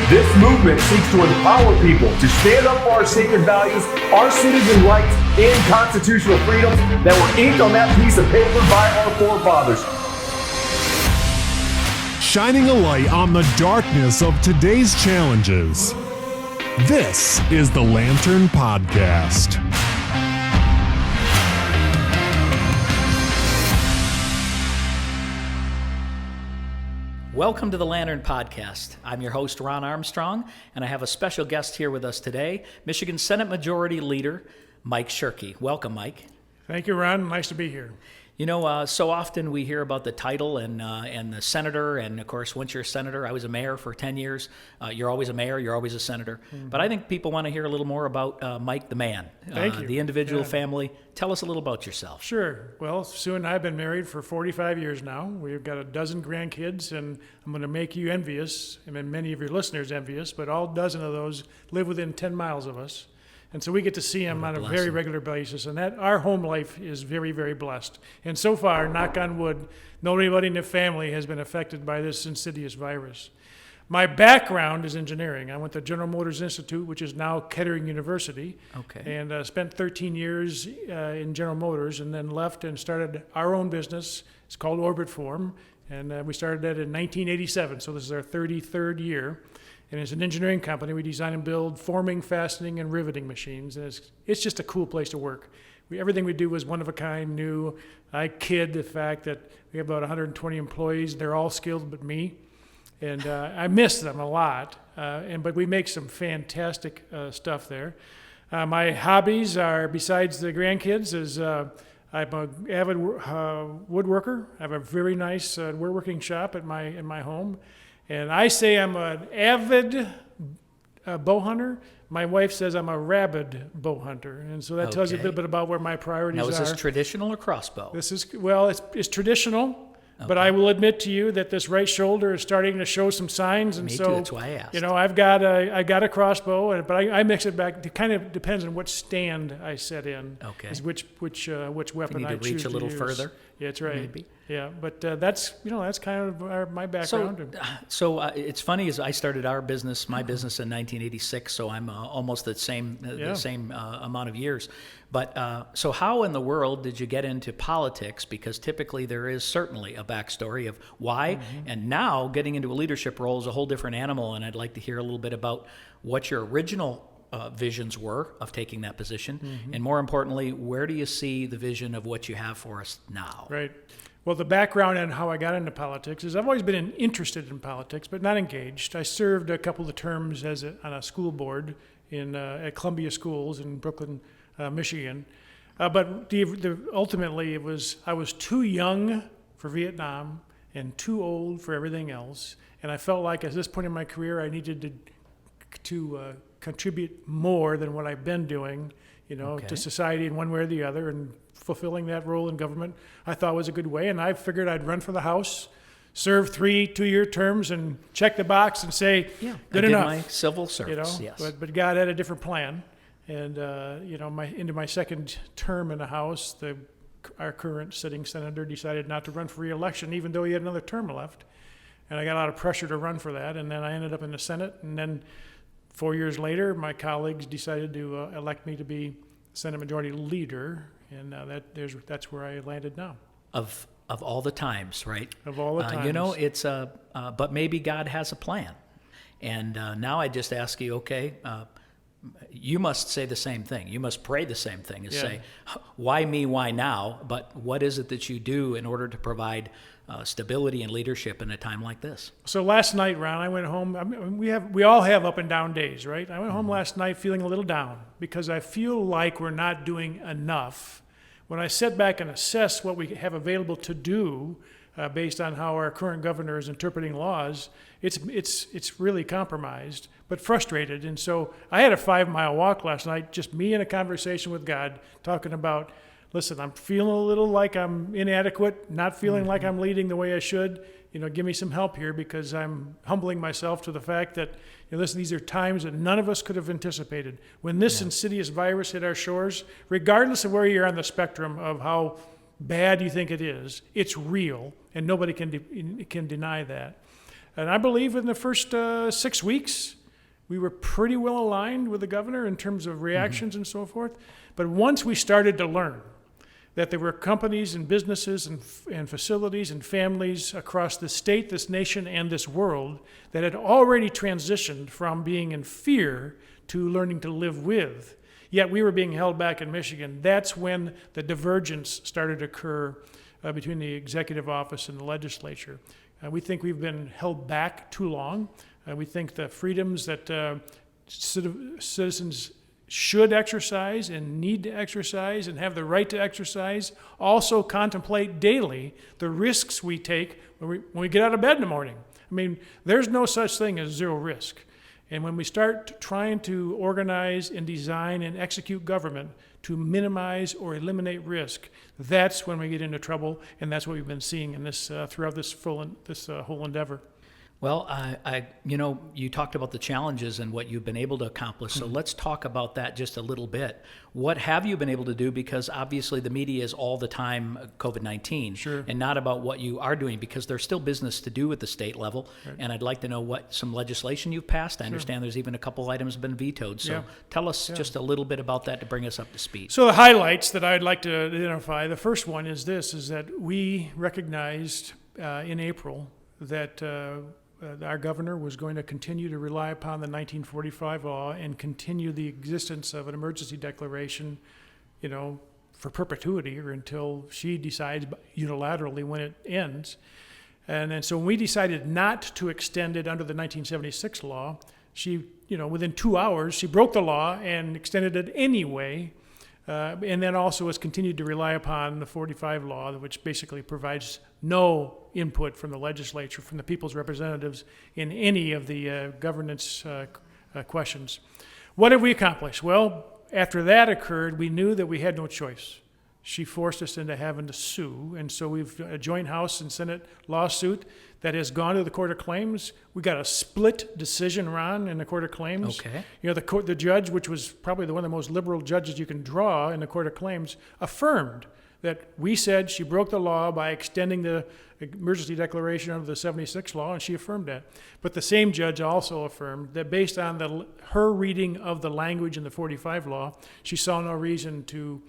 This movement seeks to empower people to stand up for our sacred values, our citizen rights, and constitutional freedoms that were inked on that piece of paper by our forefathers. Shining a light on the darkness of today's challenges. This is the Lantern Podcast. Welcome to the Lantern Podcast. I'm your host, Ron Armstrong, and I have a special guest here with us today, Michigan Senate Majority Leader, Mike Shirkey. Welcome, Mike. Thank you, Ron. Nice to be here. You know, so often we hear about the title and the senator, and of course, once you're a senator, I was a mayor for 10 years. You're always a mayor, you're always a senator. Mm-hmm. But I think people want to hear a little more about Mike the man, Thank you. The individual family. Tell us a little about yourself. Sure. Well, Sue and I have been married for 45 years now. We've got a dozen grandkids, and I'm going to make you envious, and many of your listeners envious, but all dozen of those live within 10 miles of us. And so we get to see them on a very regular basis, and that our home life is very, very blessed. And so far, knock on wood, nobody in the family has been affected by this insidious virus. My background is engineering. I went to General Motors Institute, which is now Kettering University, and spent 13 years in General Motors, and then left and started our own business. It's called Orbit Form, and we started that in 1987, so this is our 33rd year. And as an engineering company, we design and build forming, fastening, and riveting machines. And it's just a cool place to work. Everything we do is one of a kind, new. I kid the fact that we have about 120 employees. They're all skilled but me. And I miss them a lot. But we make some fantastic stuff there. My hobbies are, besides the grandkids, is I'm an avid woodworker. I have a very nice woodworking shop in my home. And I say I'm an avid bow hunter. My wife says I'm a rabid bow hunter. And so that tells you a little bit about where my priorities are. Now, is this traditional or crossbow? It's traditional. Okay. But I will admit to you that this right shoulder is starting to show some signs, and Me so too, that's why I asked. You know, I got a crossbow, but I mix it back. It kind of depends on what stand I set in. Okay. Is which weapon you need I to reach choose a little use. further. Yeah, that's right. Maybe. Yeah, but that's kind of my background. So it's funny, as I started my business in 1986, so I'm almost the same amount of years. But so how in the world did you get into politics? Because typically there is certainly a backstory of why, and now getting into a leadership role is a whole different animal, and I'd like to hear a little bit about what your original visions were of taking that position, and more importantly, where do you see the vision of what you have for us now? Right. Well, the background and how I got into politics is I've always been interested in politics, but not engaged. I served a couple of terms on a school board at Columbia Schools in Brooklyn, Michigan. But ultimately, I was too young for Vietnam and too old for everything else. And I felt like at this point in my career, I needed to contribute more than what I've been doing, to society in one way or the other, and fulfilling that role in government I thought was a good way. And I figured I'd run for the House, serve 3 2-year terms, and check the box and say, good enough. My civil service, yes. But God had a different plan. And, into my second term in the House, our current sitting senator decided not to run for re-election, even though he had another term left. And I got a lot of pressure to run for that. And then I ended up in the Senate. And then 4 years later, my colleagues decided to elect me to be Senate Majority Leader. And that's where I landed now. Of all the times, right? Of all the times. It's but maybe God has a plan. And now I just ask you, you must say the same thing. You must pray the same thing. Say, why me, why now? But what is it that you do in order to provide stability and leadership in a time like this? So last night, Ron, I went home. We all have up and down days, right? I went home last night feeling a little down because I feel like we're not doing enough. When I sit back and assess what we have available to do based on how our current governor is interpreting laws, it's really compromised, but frustrated. And so I had a 5-mile walk last night, just me in a conversation with God, talking about, listen, I'm feeling a little like I'm inadequate, not feeling like I'm leading the way I should. Give me some help here, because I'm humbling myself to the fact that, listen, these are times that none of us could have anticipated. When this insidious virus hit our shores, regardless of where you're on the spectrum of how bad you think it is, it's real, and nobody can deny that. And I believe in the first 6 weeks, we were pretty well aligned with the governor in terms of reactions and so forth. But once we started to learn that there were companies and businesses and facilities and families across the state, this nation, and this world that had already transitioned from being in fear to learning to live with, yet we were being held back in Michigan, that's when the divergence started to occur between the executive office and the legislature. We think we've been held back too long. We think the freedoms that citizens should exercise and need to exercise and have the right to exercise also contemplate daily the risks we take when we get out of bed in the morning. I mean, there's no such thing as zero risk. And when we start trying to organize and design and execute government to minimize or eliminate risk, that's when we get into trouble, and that's what we've been seeing in this throughout this whole endeavor. Well, you talked about the challenges and what you've been able to accomplish. So let's talk about that just a little bit. What have you been able to do? Because obviously the media is all the time COVID-19, Sure. and not about what you are doing, because there's still business to do at the state level. Right. And I'd like to know what some legislation you've passed. I understand there's even a couple items have been vetoed. So tell us just a little bit about that to bring us up to speed. So the highlights that I'd like to identify, the first one is that we recognized in April that our governor was going to continue to rely upon the 1945 law and continue the existence of an emergency declaration, for perpetuity or until she decides unilaterally when it ends. And so when we decided not to extend it under the 1976 law, she, within 2 hours, she broke the law and extended it anyway. And then also has continued to rely upon the 45 law, which basically provides no input from the legislature, from the people's representatives in any of the governance questions. What have we accomplished? Well, after that occurred, we knew that we had no choice. She forced us into having to sue, and so we've a joint House and Senate lawsuit that has gone to the Court of Claims. We got a split decision, Ron, in the Court of Claims. Okay. The judge, which was probably one of the most liberal judges you can draw in the Court of Claims, affirmed that we said she broke the law by extending the emergency declaration under the 76 law, and she affirmed that. But the same judge also affirmed that based on her reading of the language in the 45 law, she saw no reason to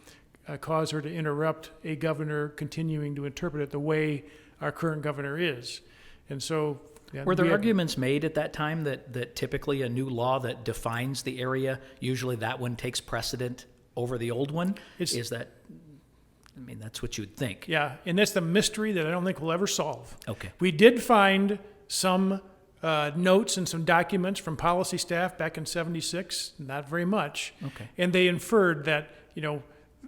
cause her to interrupt a governor continuing to interpret it the way our current governor is. And so... Were there arguments made at that time that typically a new law that defines the area, usually that one takes precedent over the old one? That's what you'd think. Yeah, and that's the mystery that I don't think we'll ever solve. Okay. We did find some notes and some documents from policy staff back in 76, not very much. Okay. And they inferred that,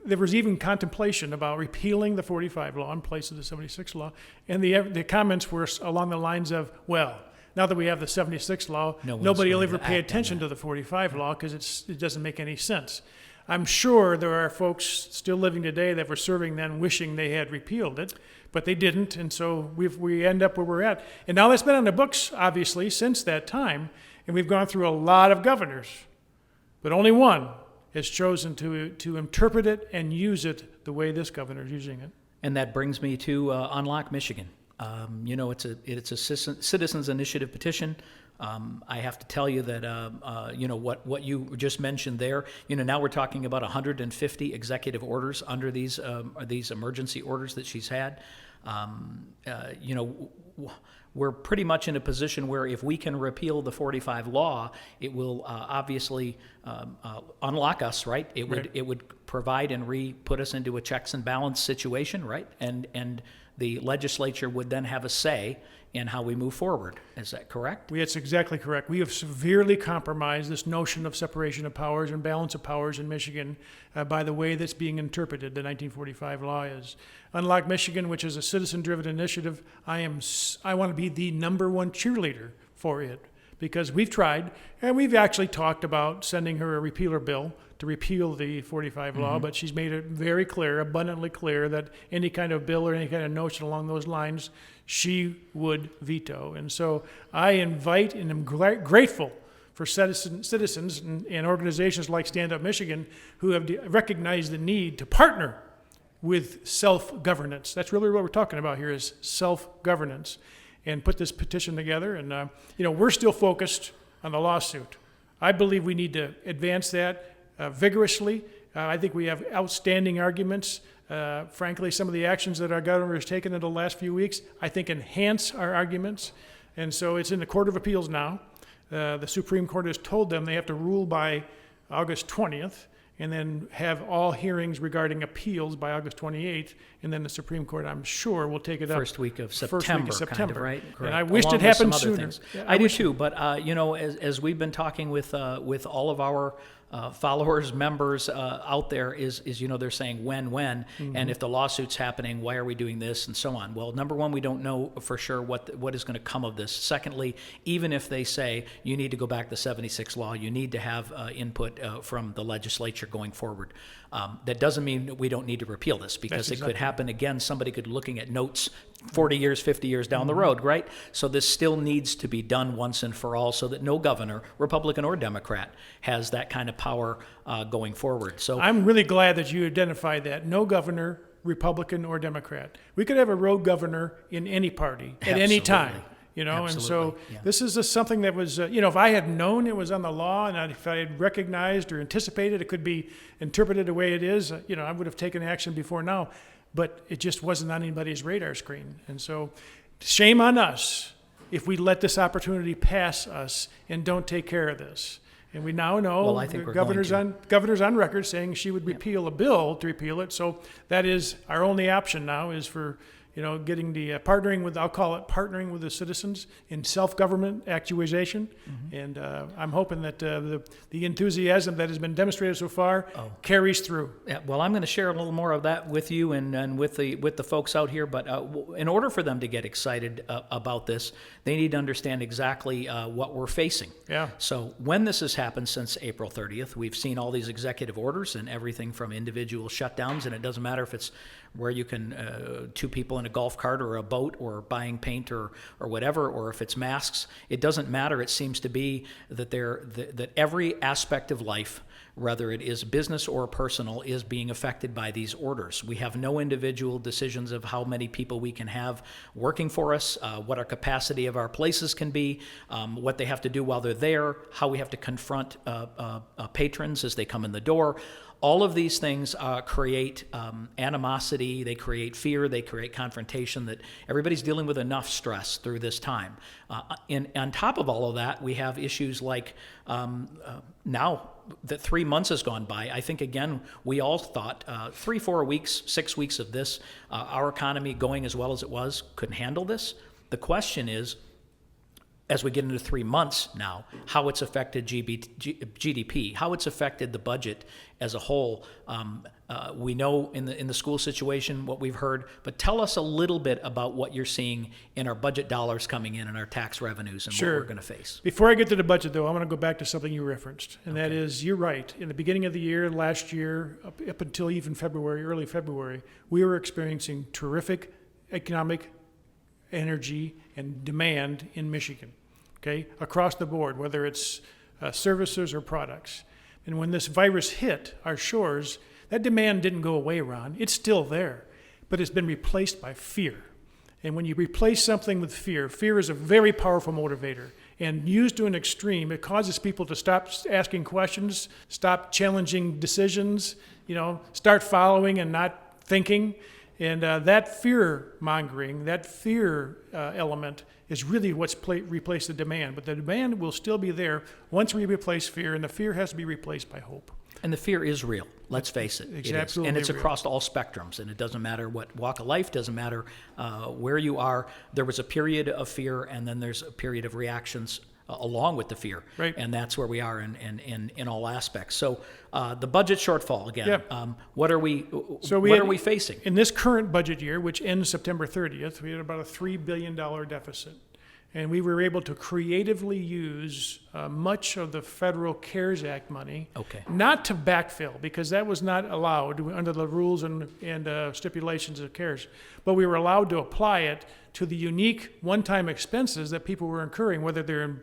there was even contemplation about repealing the 45 law in place of the 76 law. And the comments were along the lines of, well, now that we have the 76 law, nobody will ever pay attention to the 45 law because it doesn't make any sense. I'm sure there are folks still living today that were serving then wishing they had repealed it, but they didn't, and so we end up where we're at. And now that's been on the books, obviously, since that time, and we've gone through a lot of governors, but only one has chosen to interpret it and use it the way this governor is using it. And that brings me to Unlock Michigan. It's a citizens initiative petition. I have to tell you that what you just mentioned there. Now we're talking about 150 executive orders under these emergency orders that she's had. We're pretty much in a position where if we can repeal the 45 law, it will obviously unlock us, right? It would provide and put us into a checks and balance situation, right? And the legislature would then have a say in how we move forward. Is that correct? That's exactly correct. We have severely compromised this notion of separation of powers and balance of powers in Michigan by the way that's being interpreted, the 1945 law is. Unlock Michigan, which is a citizen-driven initiative, I want to be the number one cheerleader for it because we've tried, and we've actually talked about sending her a repealer bill to repeal the 45 law, but she's made it very clear, abundantly clear, that any kind of bill or any kind of notion along those lines, she would veto. And so I invite and am grateful for citizens and organizations like Stand Up Michigan who have recognized the need to partner with self-governance. That's really what we're talking about here is self-governance. and put this petition together. And, we're still focused on the lawsuit. I believe we need to advance that vigorously. I think we have outstanding arguments. Frankly, some of the actions that our governor has taken in the last few weeks, I think, enhance our arguments. And so it's in the Court of Appeals now. The Supreme Court has told them they have to rule by August 20th, and then have all hearings regarding appeals by August 28th, and then the Supreme Court, I'm sure, will take it up. First week of September, kind of, right? And I wished it happened sooner. Yeah, I do too, but as we've been talking with all of our followers, members out there, is they're saying when, and if the lawsuit's happening, why are we doing this, and so on. Well, number one, we don't know for sure what is going to come of this. Secondly, even if they say you need to go back to 76 law, you need to have input from the legislature going forward. That doesn't mean that we don't need to repeal this, because it could happen again. Somebody could be looking at notes 40 years, 50 years down the road, right? So this still needs to be done once and for all, so that no governor, Republican or Democrat, has that kind of power going forward. So I'm really glad that you identified that. No governor, Republican or Democrat. We could have a rogue governor in any party at any time. And so this is just something that was, if I had known it was on the law, and if I had recognized or anticipated it could be interpreted the way it is, I would have taken action before now. But it just wasn't on anybody's radar screen. And so shame on us if we let this opportunity pass us and don't take care of this. And we now know the governor's on record saying she would repeal a bill to repeal it. So that is our only option now, is for getting the partnering with, I'll call it partnering with the citizens in self-government actualization. And I'm hoping that the enthusiasm that has been demonstrated so far carries through. Yeah, well, I'm going to share a little more of that with you and with the folks out here. But in order for them to get excited about this, they need to understand exactly what we're facing. Yeah. So when this has happened since April 30th, we've seen all these executive orders and everything from individual shutdowns, and it doesn't matter if it's where you can two people in a golf cart or a boat or buying paint or whatever, or if it's masks. It doesn't matter. It seems to be that that every aspect of life, whether it is business or personal, is being affected by these orders. We have no individual decisions of how many people we can have working for us, what our capacity of our places can be, what they have to do while they're there, how we have to confront patrons as they come in the door. All of these things create animosity, they create fear, they create confrontation, that everybody's dealing with enough stress through this time. On top of all of that, we have issues like now that 3 months has gone by. I think, again, we all thought 3, 4 weeks, 6 weeks of this, our economy going as well as it was, couldn't handle this. The question is, as we get into 3 months now, how it's affected GDP, how it's affected the budget as a whole. We know in the school situation what we've heard, but tell us a little bit about what you're seeing in our budget dollars coming in and our tax revenues and what we're going to face. Before I get to the budget, though, I want to go back to something you referenced, and that is, you're right. In the beginning of the year, last year, up until even February, early February, we were experiencing terrific economic energy and demand in Michigan, okay, across the board, whether it's services or products. And when this virus hit our shores, that demand didn't go away, Ron. It's still there, but it's been replaced by fear. And when you replace something with fear, fear is a very powerful motivator. And used to an extreme, it causes people to stop asking questions, stop challenging decisions, start following and not thinking. And that fear mongering, that fear element is really what's replaced the demand. But the demand will still be there once we replace fear, and the fear has to be replaced by hope. And the fear is real. Let's face it. It's it absolutely is. And it's real. across all spectrums. And it doesn't matter what walk of life, doesn't matter where you are. There was a period of fear, and then there's a period of reactions along with the fear. Right. And that's where we are in all aspects. So the budget shortfall, again, Yeah. what are we facing? In this current budget year, which ends September 30th, we had about a $3 billion deficit. And we were able to creatively use much of the federal CARES Act money, not to backfill, because that was not allowed under the rules and stipulations of CARES, but we were allowed to apply it to the unique one-time expenses that people were incurring, whether they're in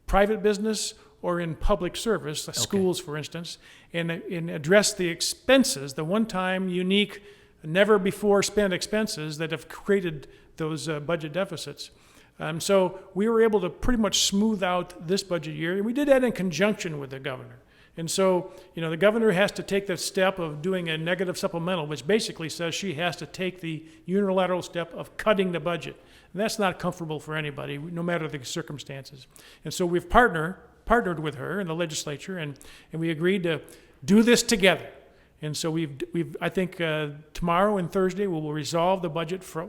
private business or in public service, like schools, for instance, and address the expenses, the one-time, unique, never-before-spent expenses that have created those budget deficits. So we were able to pretty much smooth out this budget year, and we did that in conjunction with the governor. And so, the governor has to take the step of doing a negative supplemental, which basically says she has to take the unilateral step of cutting the budget. And that's not comfortable for anybody, no matter the circumstances. And so we've partnered with her in the legislature, and we agreed to do this together. And so I think tomorrow and Thursday we will resolve the budget for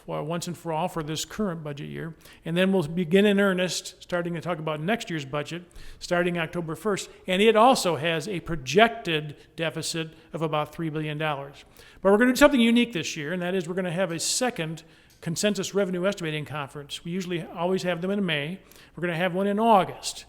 once and for all for this current budget year. And then we'll begin in earnest, starting to talk about next year's budget, starting October 1st. And it also has a projected deficit of about $3 billion. But we're going to do something unique this year, and that is we're going to have a second consensus revenue estimating conference. We usually always have them in May. We're going to have one in August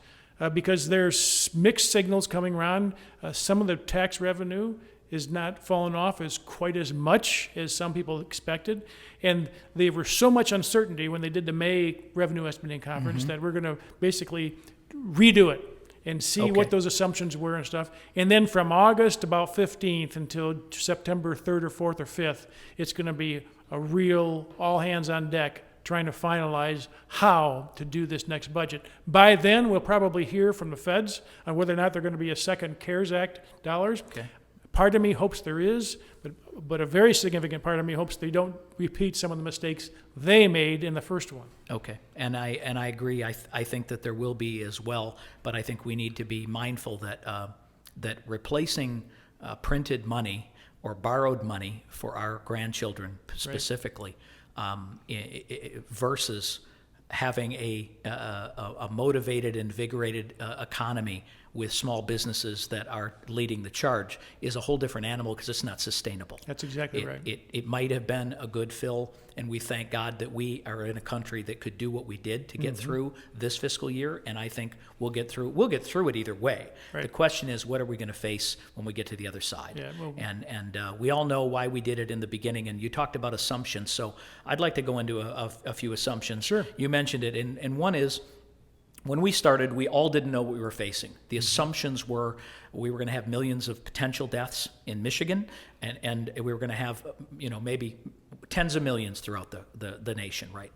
because there's mixed signals coming around. Some of the tax revenue is not falling off as quite as much as some people expected. And there was so much uncertainty when they did the May revenue estimating conference that we're going to basically redo it and see what those assumptions were and stuff. And then from August about 15th until September 3rd or 4th or 5th, it's going to be a real all hands on deck trying to finalize how to do this next budget. By then, we'll probably hear from the feds on whether or not they're going to be a second CARES Act dollars. Okay. Part of me hopes there is, but a very significant part of me hopes they don't repeat some of the mistakes they made in the first one. Okay, and I agree. I think that there will be as well, but I think we need to be mindful that replacing printed money or borrowed money for our grandchildren specifically, versus having a motivated, invigorated economy with small businesses that are leading the charge is a whole different animal because it's not sustainable. That's exactly right. It might have been a good fill, and we thank God that we are in a country that could do what we did to get through this fiscal year, and I think we'll get through it either way. Right. The question is, what are we going to face when we get to the other side? Yeah, well, and we all know why we did it in the beginning, and you talked about assumptions, so I'd like to go into a few assumptions. Sure. You mentioned it, and one is, when we started, we all didn't know what we were facing. The assumptions were we were going to have millions of potential deaths in Michigan, and we were going to have, maybe tens of millions throughout the nation, right?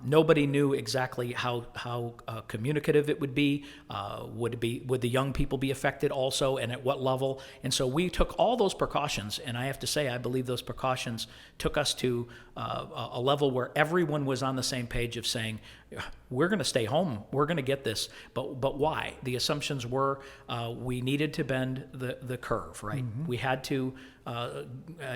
Nobody knew exactly how communicative it would be. Would the young people be affected also, and at what level? And so we took all those precautions, and I have to say, I believe those precautions took us to a level where everyone was on the same page of saying, we're going to stay home, we're going to get this, but why? The assumptions were we needed to bend the curve, right? We had to,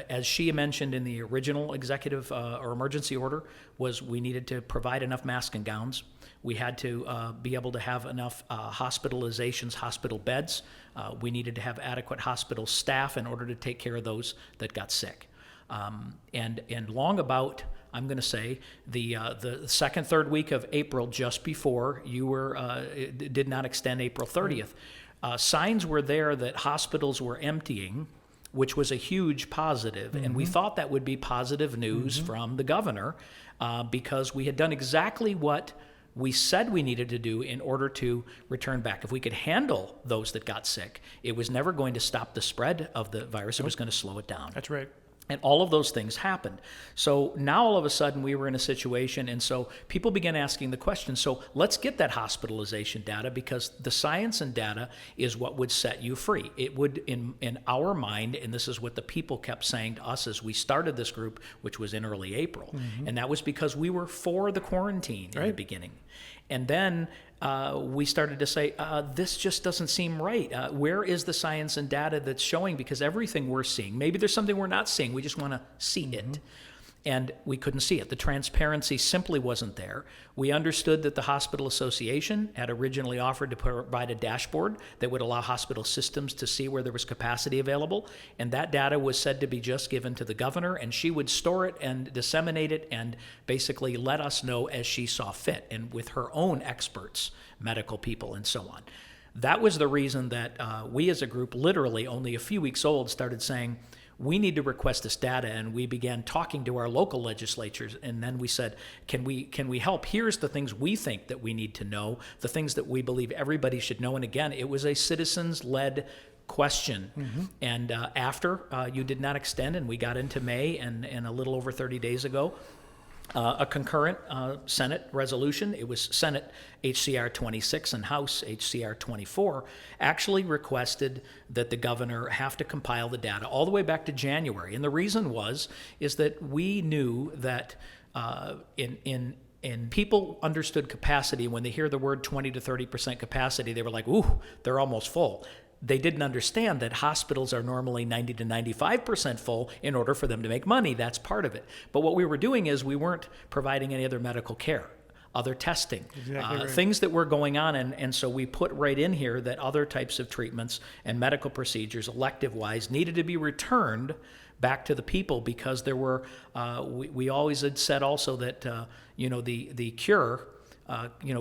as she mentioned in the original executive or emergency order, was we needed to provide enough masks and gowns. We had to be able to have enough hospitalizations, hospital beds. We needed to have adequate hospital staff in order to take care of those that got sick. And long about, I'm going to say, the second, third week of April, just before you were, did not extend April 30th, signs were there that hospitals were emptying, which was a huge positive. And we thought that would be positive news from the governor because we had done exactly what we said we needed to do in order to return back. If we could handle those that got sick, it was never going to stop the spread of the virus. It was going to slow it down. That's right. And all of those things happened. So now all of a sudden we were in a situation, and so people began asking the question, so let's get that hospitalization data, because the science and data is what would set you free. It would, in our mind, and this is what the people kept saying to us as we started this group, which was in early April, and that was because we were for the quarantine in the beginning. And then we started to say, this just doesn't seem right. Where is the science and data that's showing? Because everything we're seeing, maybe there's something we're not seeing. We just want to see it. And we couldn't see it. The transparency simply wasn't there. We understood that the Hospital Association had originally offered to provide a dashboard that would allow hospital systems to see where there was capacity available. And that data was said to be just given to the governor, and she would store it and disseminate it and basically let us know as she saw fit, and with her own experts, medical people, and so on. That was the reason that we as a group, literally only a few weeks old, started saying, we need to request this data, and we began talking to our local legislatures, and then we said, can we help? Here's the things we think that we need to know, the things that we believe everybody should know. And again, it was a citizens-led question. And after you did not extend, and we got into May, and a little over 30 days ago, a concurrent Senate resolution. It was Senate HCR 26 and House HCR 24 actually requested that the governor have to compile the data all the way back to January. And the reason is that we knew that in people understood capacity. When they hear the word 20 to 30% capacity, they were like, ooh, they're almost full. They didn't understand that hospitals are normally 90 to 95% full in order for them to make money. That's part of it. But what we were doing is we weren't providing any other medical care, other testing, Exactly right. things that were going on. And so we put right in here that other types of treatments and medical procedures, elective-wise, needed to be returned back to the people, because there were, we always had said also that, the cure,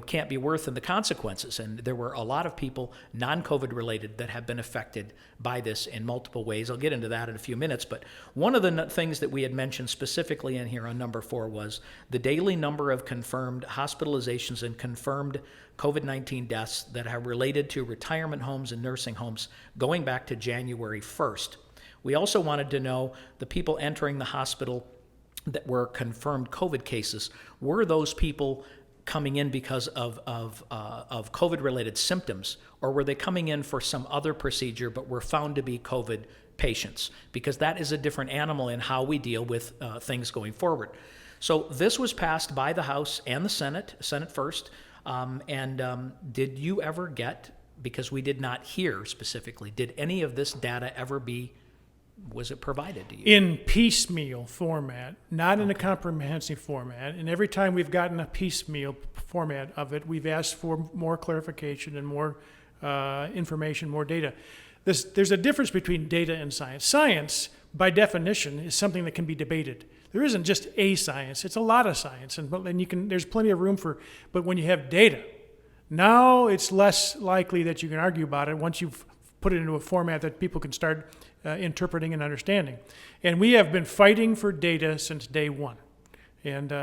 can't be worse than the consequences. And there were a lot of people, non-COVID related, that have been affected by this in multiple ways. I'll get into that in a few minutes. But one of the things that we had mentioned specifically in here on number 4 was the daily number of confirmed hospitalizations and confirmed COVID-19 deaths that are related to retirement homes and nursing homes going back to January 1st. We also wanted to know the people entering the hospital that were confirmed COVID cases. Were those people coming in because of COVID-related symptoms, or were they coming in for some other procedure but were found to be COVID patients? Because that is a different animal in how we deal with things going forward. So this was passed by the House and the Senate first. Did you ever get, because we did not hear specifically, did any of this data ever was it provided to you? In piecemeal format, not in a comprehensive format. And every time we've gotten a piecemeal format of it, we've asked for more clarification and more information, more data. There's a difference between data and science. Science, by definition, is something that can be debated. There isn't just a science, it's a lot of science. And there's plenty of room for, but when you have data, now it's less likely that you can argue about it once you've put it into a format that people can start interpreting and understanding. And we have been fighting for data since day one. And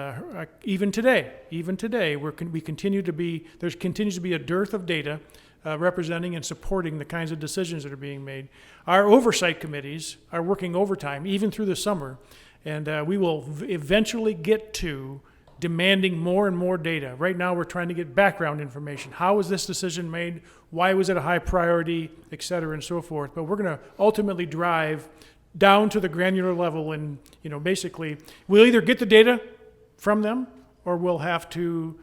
even today, we continue to be, there continues to be a dearth of data representing and supporting the kinds of decisions that are being made. Our oversight committees are working overtime, even through the summer, and we will eventually get to demanding more and more data. Right now, we're trying to get background information. How was this decision made? Why was it a high priority, et cetera, and so forth. But we're going to ultimately drive down to the granular level, and basically, we'll either get the data from them or we'll have to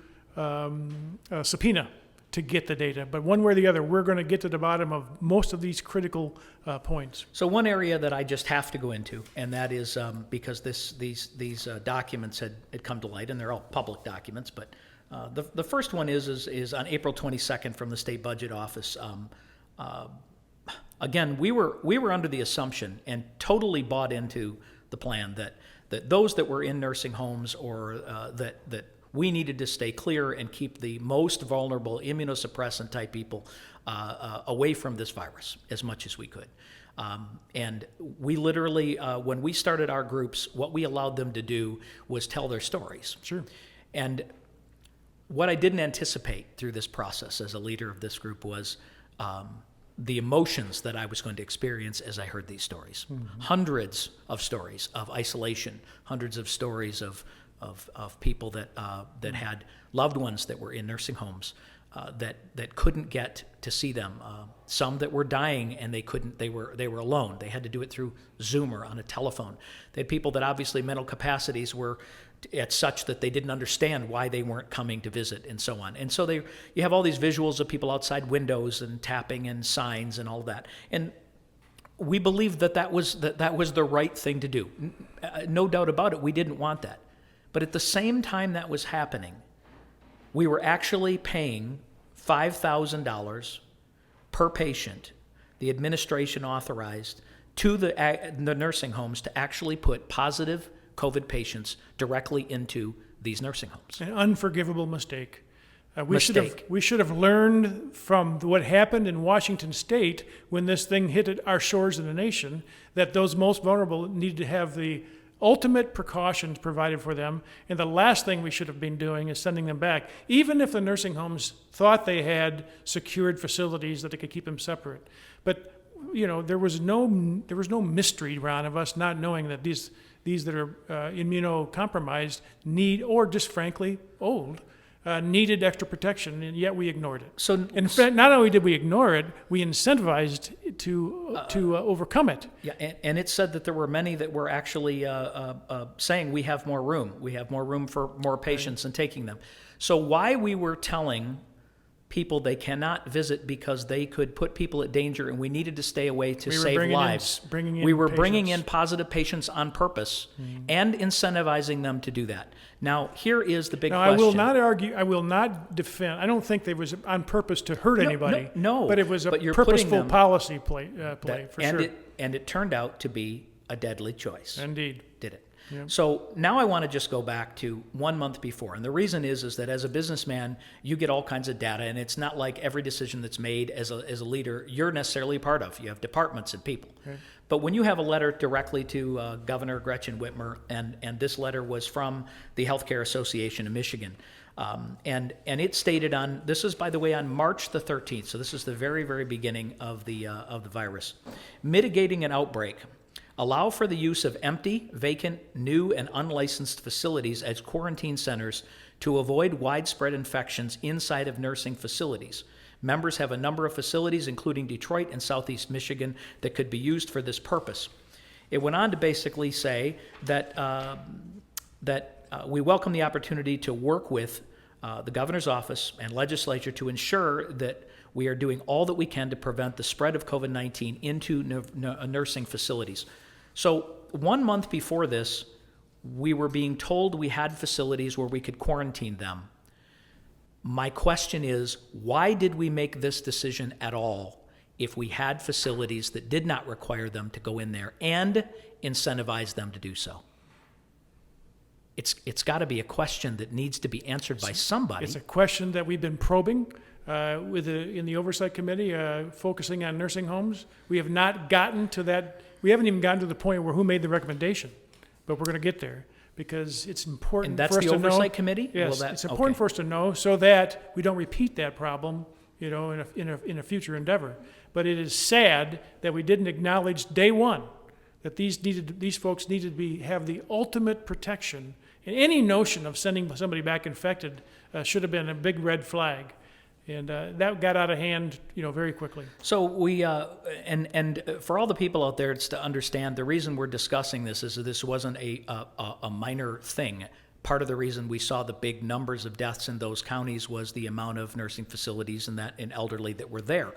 subpoena to get the data. But one way or the other, we're going to get to the bottom of most of these critical points. So one area that I just have to go into, and that is because these documents had come to light, and they're all public documents, but the first one is on April 22nd from the State Budget Office. Again, we were under the assumption and totally bought into the plan that those that were in nursing homes or that we needed to stay clear and keep the most vulnerable immunosuppressant type people away from this virus as much as we could. And we literally, when we started our groups, what we allowed them to do was tell their stories. Sure. And what I didn't anticipate through this process as a leader of this group was the emotions that I was going to experience as I heard these stories. Mm-hmm. Hundreds of stories of isolation, hundreds of stories of people that had loved ones that were in nursing homes that couldn't get to see them. Some that were dying and they couldn't. They were alone. They had to do it through Zoom or on a telephone. They had people that obviously mental capacities were at such that they didn't understand why they weren't coming to visit, and so on. And so you have all these visuals of people outside windows and tapping and signs and all of that. And we believed that was the right thing to do. No doubt about it. We didn't want that. But at the same time that was happening, we were actually paying $5,000 per patient, the administration authorized, to the nursing homes to actually put positive COVID patients directly into these nursing homes. An unforgivable mistake. We should have learned from what happened in Washington State when this thing hit our shores in the nation, that those most vulnerable needed to have the ultimate precautions provided for them, and the last thing we should have been doing is sending them back, even if the nursing homes thought they had secured facilities that they could keep them separate. But there was no mystery, Ron, of us not knowing that these that are immunocompromised need, or just frankly old, needed extra protection, and yet we ignored it. So, in fact, not only did we ignore it, we incentivized to overcome it. yeah, and it said that there were many that were actually saying we have more room. We have more room for more patients and taking them. So why we were telling people they cannot visit because they could put people at danger and we needed to stay away to save lives. We were bringing in positive patients on purpose and incentivizing them to do that. Now, here is the big question. I will not argue, I will not defend. I don't think it was on purpose to hurt anybody. No, but it was a you're purposeful policy play for sure. And it turned out to be a deadly choice. Indeed. Did it. Yep. So now I want to just go back to 1 month before. And the reason is that as a businessman, you get all kinds of data, and it's not like every decision that's made as a leader you're necessarily part of. You have departments and people. Okay. But when you have a letter directly to Governor Gretchen Whitmer, and this letter was from the Healthcare Association of Michigan, and it stated on, this is, by the way, on March the 13th, so this is the very, very beginning of the virus. Mitigating an outbreak. Allow for the use of empty, vacant, new, and unlicensed facilities as quarantine centers to avoid widespread infections inside of nursing facilities. Members have a number of facilities, including Detroit and Southeast Michigan, that could be used for this purpose. It went on to basically say that we welcome the opportunity to work with the governor's office and legislature to ensure that we are doing all that we can to prevent the spread of COVID-19 into nursing facilities. So 1 month before this, we were being told we had facilities where we could quarantine them. My question is, why did we make this decision at all if we had facilities that did not require them to go in there and incentivize them to do so? It's got to be a question that needs to be answered by somebody. It's a question that we've been probing in the Oversight Committee, focusing on nursing homes. We have not gotten to that. We haven't even gotten to the point where who made the recommendation, but we're going to get there because it's important for us to know. And that's the Oversight Committee? Yes, it's important for us to know so that we don't repeat that problem, in a future endeavor. But it is sad that we didn't acknowledge day one that these folks needed to have the ultimate protection. And any notion of sending somebody back infected should have been a big red flag. And that got out of hand, very quickly. So we, and for all the people out there, it's to understand the reason we're discussing this is that this wasn't a minor thing. Part of the reason we saw the big numbers of deaths in those counties was the amount of nursing facilities and elderly that were there.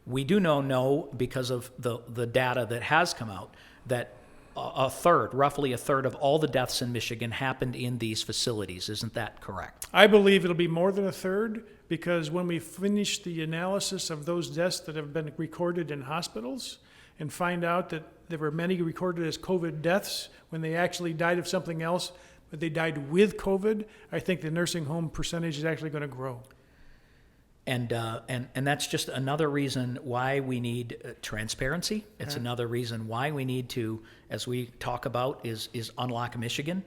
We do know because of the data that has come out that roughly a third of all the deaths in Michigan happened in these facilities. Isn't that correct? I believe it'll be more than a third because when we finish the analysis of those deaths that have been recorded in hospitals and find out that there were many recorded as COVID deaths when they actually died of something else, but they died with COVID, I think the nursing home percentage is actually going to grow. And that's just another reason why we need transparency. It's another reason why we need to, as we talk about, is Unlock Michigan.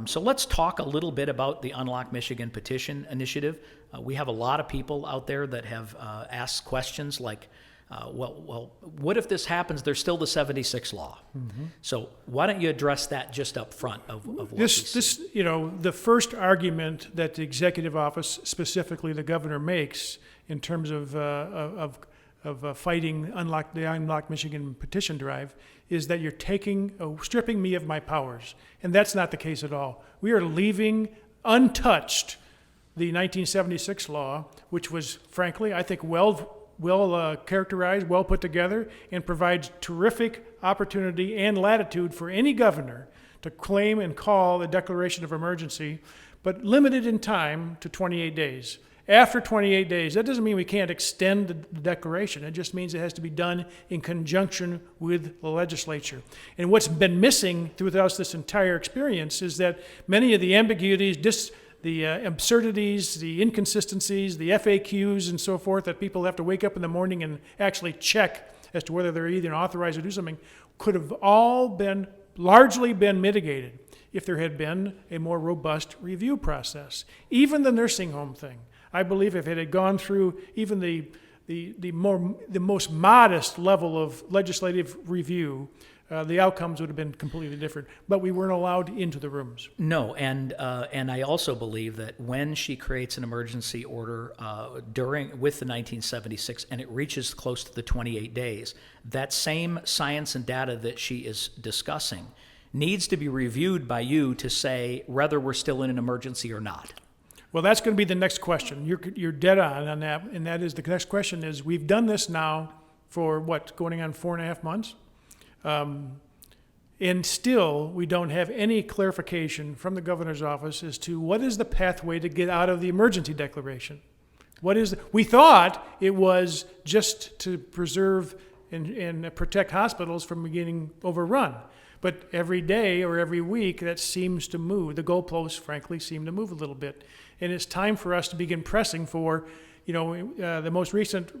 So let's talk a little bit about the Unlock Michigan petition initiative. We have a lot of people out there that have asked questions like, well, what if this happens? There's still the 76 law. Mm-hmm. So why don't you address that just up front of what this, the first argument that the executive office, specifically the governor, makes in terms of fighting the Unlock Michigan petition drive is that you're stripping me of my powers. And that's not the case at all. We are leaving untouched the 1976 law, which was, frankly, I think well characterized, well put together, and provides terrific opportunity and latitude for any governor to claim and call a declaration of emergency, but limited in time to 28 days. After 28 days, that doesn't mean we can't extend the declaration. It just means it has to be done in conjunction with the legislature. And what's been missing throughout this entire experience is that many of the ambiguities, the absurdities, the inconsistencies, the FAQs and so forth that people have to wake up in the morning and actually check as to whether they're either authorized to do something could have all largely been mitigated if there had been a more robust review process. Even the nursing home thing. I believe if it had gone through even the the most modest level of legislative review, the outcomes would have been completely different. But we weren't allowed into the rooms. No, and I also believe that when she creates an emergency order with the 1976, and it reaches close to the 28 days, that same science and data that she is discussing needs to be reviewed by you to say whether we're still in an emergency or not. Well, that's going to be the next question. You're dead on that, and that is the next question is, we've done this now for going on 4.5 months? And still, we don't have any clarification from the governor's office as to what is the pathway to get out of the emergency declaration. We thought it was just to preserve and protect hospitals from getting overrun. But every day or every week, that seems to move. The goalposts, frankly, seem to move a little bit. And it's time for us to begin pressing for, the most recent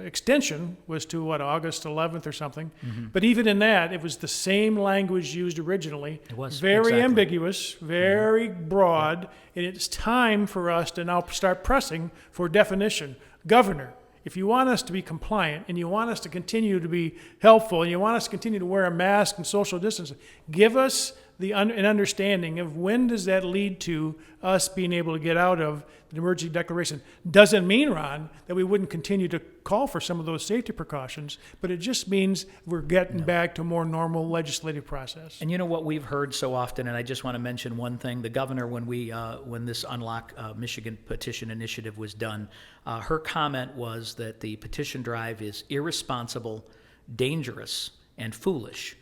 extension was to, August 11th or something. Mm-hmm. But even in that, it was the same language used originally. It was. Very exactly. ambiguous, very broad. And it's time for us to now start pressing for definition. Governor, if you want us to be compliant and you want us to continue to be helpful and you want us to continue to wear a mask and social distancing, give us an understanding of when does that lead to us being able to get out of the emergency declaration. Doesn't mean, Ron, that we wouldn't continue to call for some of those safety precautions, but it just means we're getting back to a more normal legislative process. And you know what we've heard so often, and I just want to mention one thing. The governor, when this Unlock Michigan petition initiative was done, her comment was that the petition drive is irresponsible, dangerous, and foolish.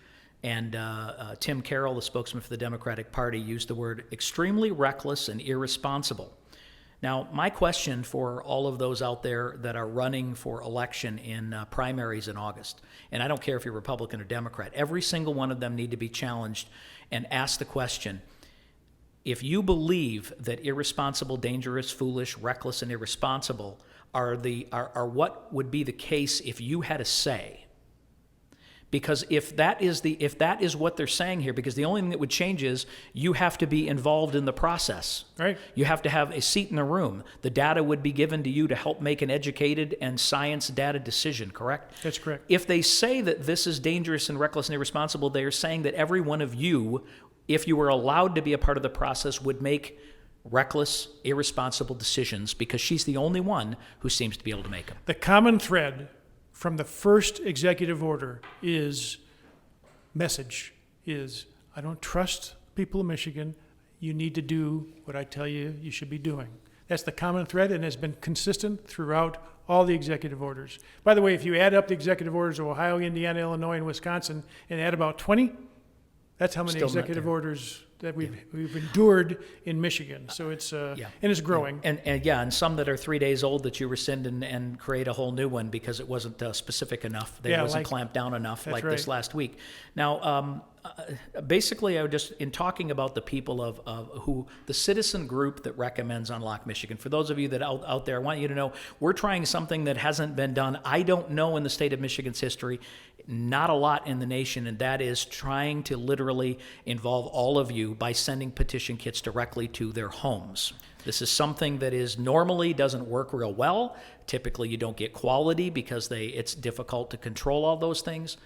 And Tim Carroll, the spokesman for the Democratic Party, used the word extremely reckless and irresponsible. Now, my question for all of those out there that are running for election in primaries in August, and I don't care if you're Republican or Democrat, every single one of them need to be challenged and ask the question, if you believe that irresponsible, dangerous, foolish, reckless, and irresponsible are what would be the case if you had a say. Because if that is what they're saying here, because the only thing that would change is you have to be involved in the process. Right. You have to have a seat in the room. The data would be given to you to help make an educated and science data decision, correct? That's correct. If they say that this is dangerous and reckless and irresponsible, they are saying that every one of you, if you were allowed to be a part of the process, would make reckless, irresponsible decisions because she's the only one who seems to be able to make them. The common thread from the first executive order message is, I don't trust people of Michigan. You need to do what I tell you you should be doing. That's the common thread and has been consistent throughout all the executive orders. By the way, if you add up the executive orders of Ohio, Indiana, Illinois, and Wisconsin and add about 20, that's how many Still not executive there. orders that we've endured in Michigan. So it's and it's growing. And some that are 3 days old that you rescind and create a whole new one because it wasn't specific enough. They wasn't clamped down enough like this last week. Now, basically, I would just, in talking about the people of who, the citizen group that recommends Unlock Michigan, for those of you that out there, I want you to know, we're trying something that hasn't been done, I don't know, in the state of Michigan's history, not a lot in the nation, and that is trying to literally involve all of you by sending petition kits directly to their homes. This is something that normally doesn't work real well. Typically, you don't get quality because it's difficult to control all those things.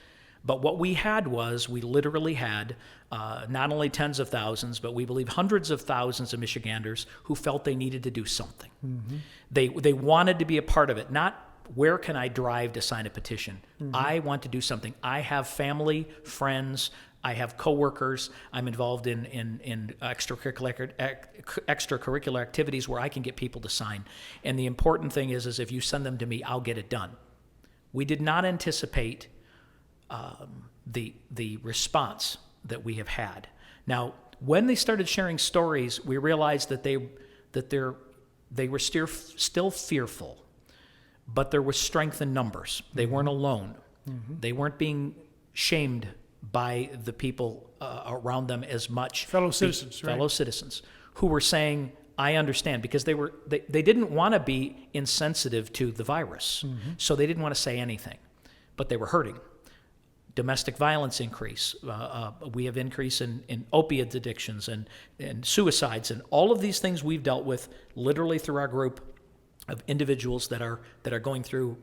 But what we had was, we literally had not only tens of thousands, but we believe hundreds of thousands of Michiganders who felt they needed to do something. Mm-hmm. They wanted to be a part of it, not where can I drive to sign a petition? Mm-hmm. I want to do something. I have family, friends, I have coworkers. I'm involved in extracurricular activities where I can get people to sign. And the important thing is if you send them to me, I'll get it done. We did not anticipate the response that we have had. Now, when they started sharing stories, we realized that they were still fearful, but there was strength in numbers. They weren't alone. Mm-hmm. They weren't being shamed by the people around them as much. Fellow citizens who were saying, I understand, because they didn't want to be insensitive to the virus, mm-hmm. so they didn't want to say anything, but they were hurting. Domestic violence increase. We have increase in opiate addictions and suicides, and all of these things we've dealt with literally through our group of individuals that are going through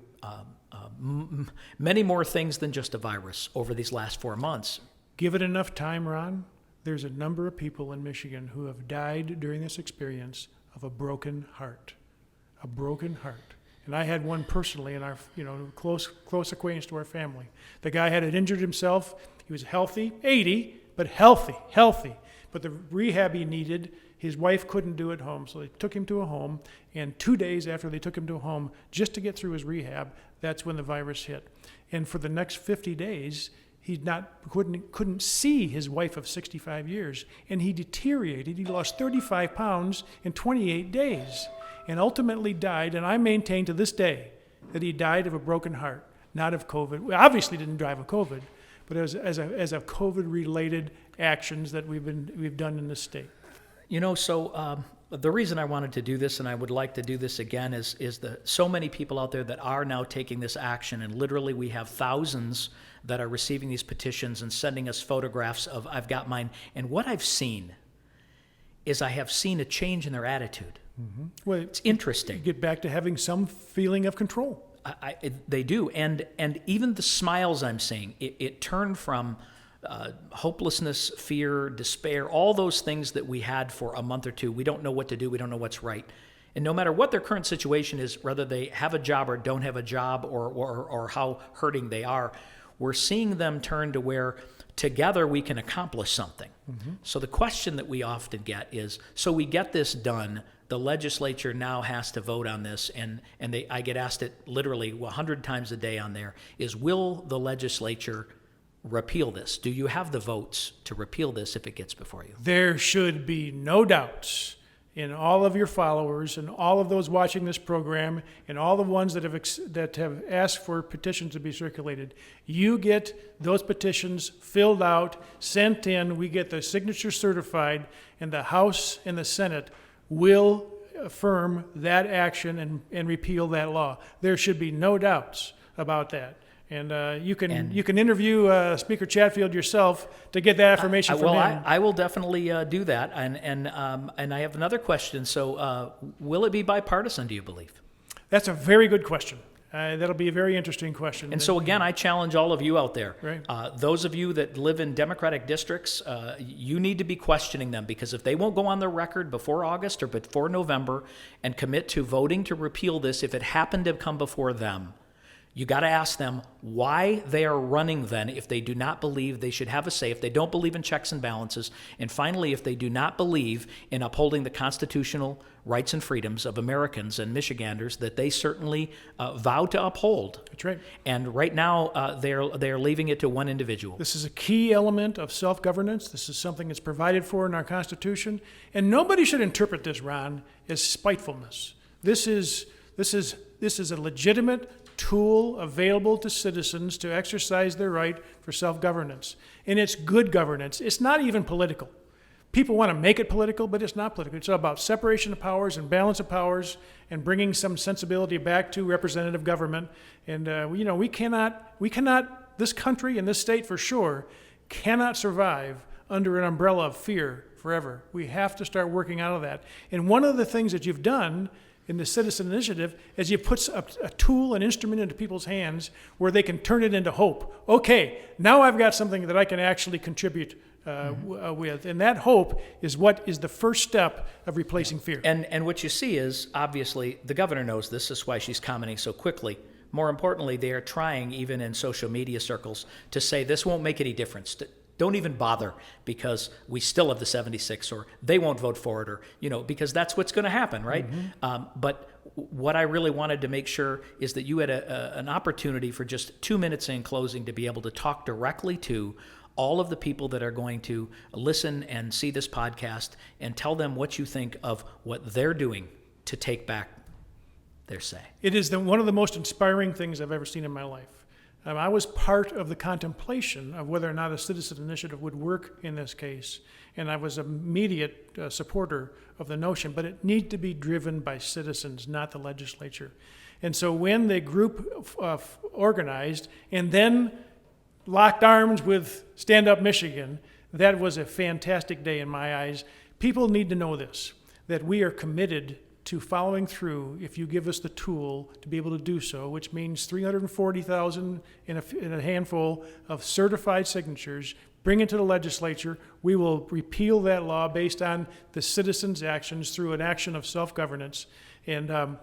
many more things than just a virus over these last 4 months. Give it enough time, Ron. There's a number of people in Michigan who have died during this experience of a broken heart. A broken heart. And I had one personally in our, close acquaintance to our family. The guy had injured himself. He was healthy, 80, but healthy. But the rehab he needed, his wife couldn't do at home. So they took him to a home. And 2 days after they took him to a home, just to get through his rehab, that's when the virus hit. And for the next 50 days, he couldn't see his wife of 65 years. And he deteriorated. He lost 35 pounds in 28 days. And ultimately died, and I maintain to this day that he died of a broken heart, not of COVID. We obviously didn't die of COVID, but as a COVID-related actions that we've done in this state. So the reason I wanted to do this, and I would like to do this again, is so many people out there that are now taking this action, and literally we have thousands that are receiving these petitions and sending us photographs of I've got mine. And what I've seen is I have seen a change in their attitude. Mm-hmm. Well, it's interesting. You get back to having some feeling of control. They do, and even the smiles I'm seeing, it turned from hopelessness, fear, despair, all those things that we had for a month or two. We don't know what to do. We don't know what's right. And no matter what their current situation is, whether they have a job or don't have a job, or how hurting they are, we're seeing them turn to where together we can accomplish something. Mm-hmm. So the question that we often get is, so we get this done, the legislature now has to vote on this, and I get asked it literally 100 times a day on there, is will the legislature repeal this? Do you have the votes to repeal this if it gets before you? There should be no doubts in all of your followers and all of those watching this program and all the ones that have asked for petitions to be circulated. You get those petitions filled out, sent in, we get the signature certified, and the House and the Senate will affirm that action and repeal that law. There should be no doubts about that. And you can interview Speaker Chatfield yourself to get that affirmation from him. I will definitely do that. And I have another question. So will it be bipartisan, do you believe? That's a very good question. That'll be a very interesting question. And so again, I challenge all of you out there. Right. Those of you that live in Democratic districts, you need to be questioning them, because if they won't go on the record before August or before November and commit to voting to repeal this, if it happened to come before them, you got to ask them why they are running then if they do not believe they should have a say, if they don't believe in checks and balances, and finally, if they do not believe in upholding the constitutional rights and freedoms of Americans and Michiganders that they certainly vow to uphold. That's right. And right now, they're leaving it to one individual. This is a key element of self-governance. This is something that's provided for in our Constitution. And nobody should interpret this, Ron, as spitefulness. This is a legitimate tool available to citizens to exercise their right for self-governance. And it's good governance. It's not even political. People want to make it political, but it's not political. It's about separation of powers and balance of powers and bringing some sensibility back to representative government. And, we cannot, this country and this state for sure, cannot survive under an umbrella of fear forever. We have to start working out of that. And one of the things that you've done in the Citizen Initiative is you put a tool, an instrument into people's hands where they can turn it into hope. Okay, now I've got something that I can actually contribute with. And that hope is what is the first step of replacing fear. And what you see is, obviously, the governor knows this. This is why she's commenting so quickly. More importantly, they are trying, even in social media circles, to say this won't make any difference. Don't even bother, because we still have the 76, or they won't vote for it, or, because that's what's going to happen, right? Mm-hmm. But what I really wanted to make sure is that you had an opportunity for just 2 minutes in closing to be able to talk directly to all of the people that are going to listen and see this podcast, and tell them what you think of what they're doing to take back their say. It is one of the most inspiring things I've ever seen in my life. I was part of the contemplation of whether or not a citizen initiative would work in this case, and I was an immediate supporter of the notion, but it needs to be driven by citizens, not the legislature. And so when the group organized and then locked arms with Stand Up Michigan, that was a fantastic day in my eyes. People need to know this, that we are committed to following through if you give us the tool to be able to do so, which means 340,000 in a handful of certified signatures. Bring it to the legislature. We will repeal that law based on the citizens' actions through an action of self-governance. And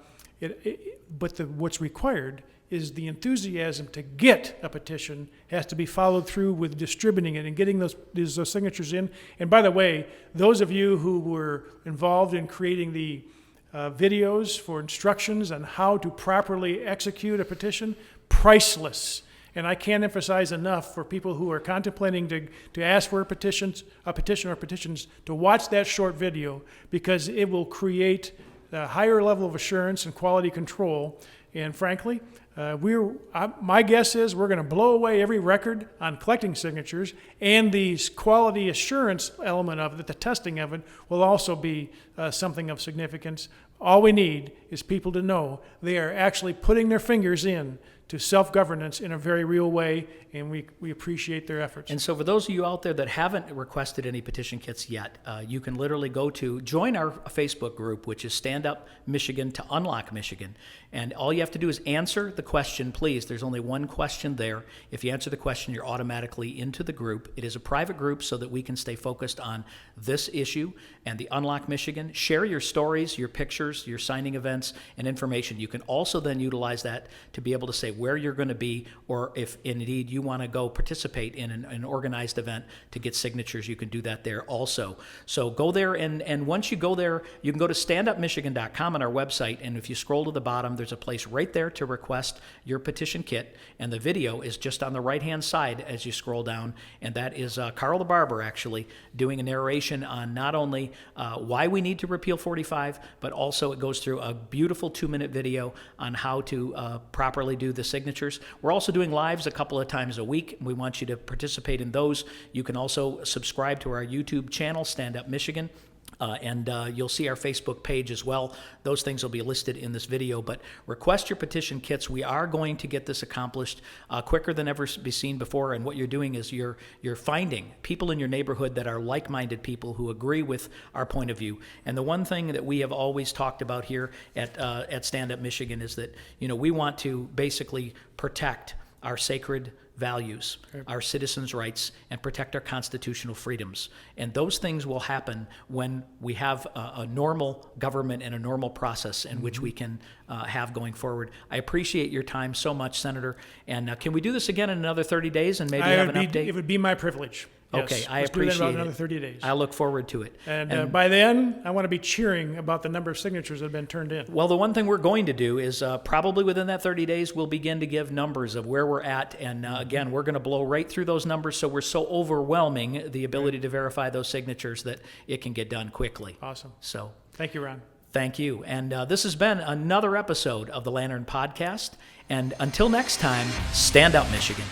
what's required is the enthusiasm to get a petition has to be followed through with distributing it and getting those signatures in. And by the way, those of you who were involved in creating the videos for instructions on how to properly execute a petition, priceless. And I can't emphasize enough for people who are contemplating to ask for a petition or petitions to watch that short video, because it will create a higher level of assurance and quality control. And frankly, my guess is we're going to blow away every record on collecting signatures, and the quality assurance element of it, the testing of it, will also be something of significance. All we need is people to know they are actually putting their fingers in to self-governance in a very real way, and we appreciate their efforts. And so for those of you out there that haven't requested any petition kits yet, you can literally join our Facebook group, which is Stand Up Michigan to Unlock Michigan. And all you have to do is answer the question, please. There's only one question there. If you answer the question, you're automatically into the group. It is a private group so that we can stay focused on this issue and the Unlock Michigan. Share your stories, your pictures, your signing events, and information. You can also then utilize that to be able to say where you're going to be, or if indeed you want to go participate in an organized event to get signatures, you can do that there also. So go there, and once you go there, you can go to standupmichigan.com on our website, and if you scroll to the bottom, there's a place right there to request your petition kit, and the video is just on the right-hand side as you scroll down, and that is Carl the Barber actually doing a narration on not only why we need to repeal 45, but also it goes through a beautiful 2-minute video on how to properly do the signatures. We're also doing lives a couple of times a week. We want you to participate in those. You can also subscribe to our YouTube channel, Stand Up Michigan. And you'll see our Facebook page as well. Those things will be listed in this video. But request your petition kits. We are going to get this accomplished quicker than ever be seen before. And what you're doing is you're finding people in your neighborhood that are like-minded people who agree with our point of view. And the one thing that we have always talked about here at Stand Up Michigan is that we want to basically protect our sacred values, our citizens' rights, and protect our constitutional freedoms. And those things will happen when we have a normal government and a normal process in which we can have going forward. I appreciate your time so much, Senator. And can we do this again in another 30 days and maybe have an update? It would be my privilege. Okay, yes. I Let's appreciate do that in it. another 30 days. I look forward to it. And by then, I want to be cheering about the number of signatures that have been turned in. Well, the one thing we're going to do is probably within that 30 days, we'll begin to give numbers of where we're at. And again, we're going to blow right through those numbers, so we're so overwhelming the ability to verify those signatures that it can get done quickly. Awesome. So thank you, Ron. Thank you. And this has been another episode of the Lantern Podcast. And until next time, stand up, Michigan.